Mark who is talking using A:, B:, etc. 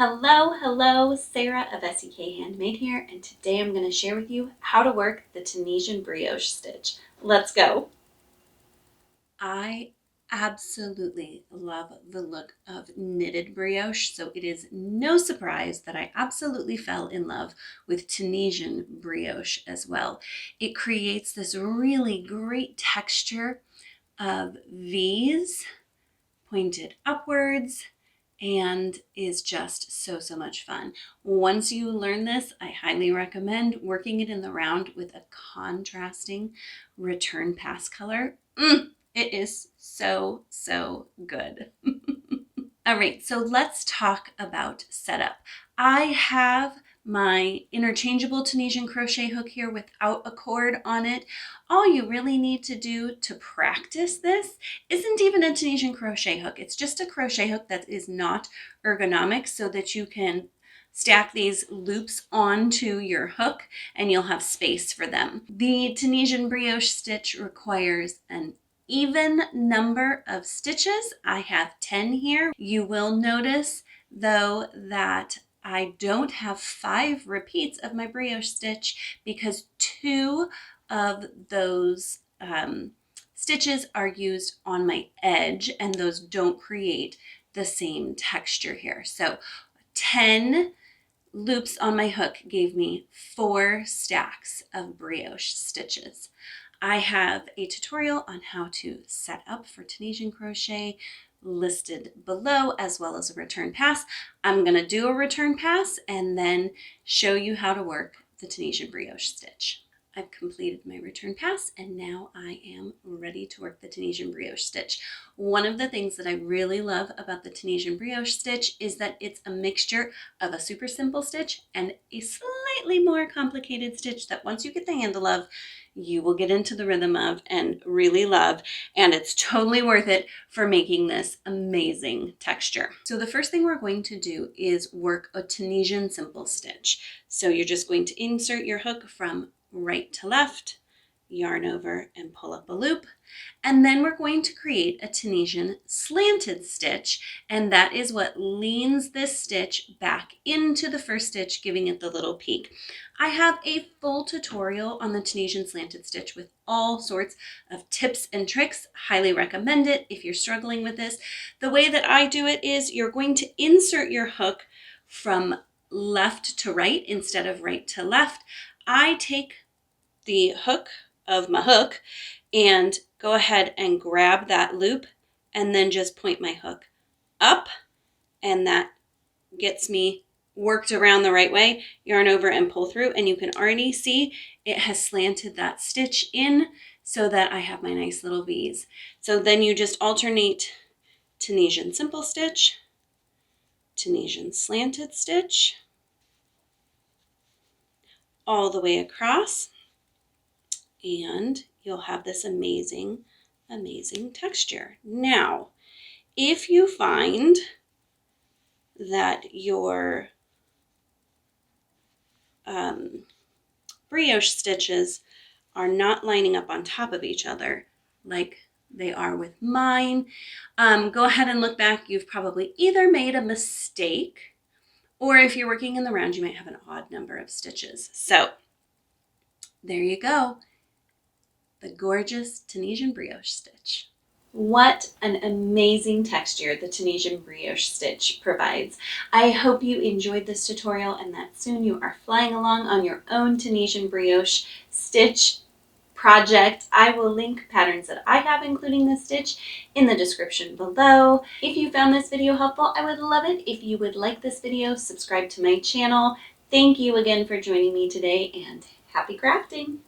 A: Hello, Sarah of SEK Handmade here, and today I'm going to share with you how to work the Tunisian brioche stitch. Let's go. I absolutely love the look of knitted brioche, so it is no surprise that I absolutely fell in love with Tunisian brioche as well. It creates this really great texture of V's pointed upwards and is just so much fun. Once you learn this, I highly recommend working it in the round with a contrasting return pass color. It is so good. All right, so let's talk about setup. I have my interchangeable Tunisian crochet hook here without a cord on it. All you really need to do to practice this isn't even a Tunisian crochet hook. It's just a crochet hook that is not ergonomic so that you can stack these loops onto your hook and you'll have space for them. The Tunisian brioche stitch requires an even number of stitches. I have 10 here. You will notice though that I don't have 5 repeats of my brioche stitch because 2 of those stitches are used on my edge and those don't create the same texture here. So 10 loops on my hook gave me 4 stacks of brioche stitches. I have a tutorial on how to set up for Tunisian crochet listed below, as well as a return pass. I'm going to do a return pass and then show you how to work the Tunisian brioche stitch. I've completed my return pass and now I am ready to work the Tunisian brioche stitch. One of the things that I really love about the Tunisian brioche stitch is that it's a mixture of a super simple stitch and a slightly more complicated stitch that once you get the handle of, you will get into the rhythm of and really love, and it's totally worth it for making this amazing texture. So the first thing we're going to do is work a Tunisian simple stitch. So you're just going to insert your hook from right to left, yarn over and pull up a loop, and then we're going to create a Tunisian slanted stitch, and that is what leans this stitch back into the first stitch, giving it the little peak. I have a full tutorial on the Tunisian slanted stitch with all sorts of tips and tricks. Highly recommend it if you're struggling with this. The way that I do it is you're going to insert your hook from left to right instead of right to left. I take the hook of my hook and go ahead and grab that loop and then just point my hook up, and that gets me worked around the right way. Yarn over and pull through, and you can already see it has slanted that stitch in so that I have my nice little V's. So then you just alternate Tunisian simple stitch, Tunisian slanted stitch, all the way across, and you'll have this amazing texture. Now, if you find that your brioche stitches are not lining up on top of each other like they are with mine, go ahead and look back. You've probably either made a mistake, or if you're working in the round, you might have an odd number of stitches. So there you go. The gorgeous Tunisian brioche stitch. What an amazing texture the Tunisian brioche stitch provides. I hope you enjoyed this tutorial and that soon you are flying along on your own Tunisian brioche stitch project. I will link patterns that I have including this stitch in the description below. If you found this video helpful, I would love it if you would like this video, subscribe to my channel. Thank you again for joining me today, and happy crafting!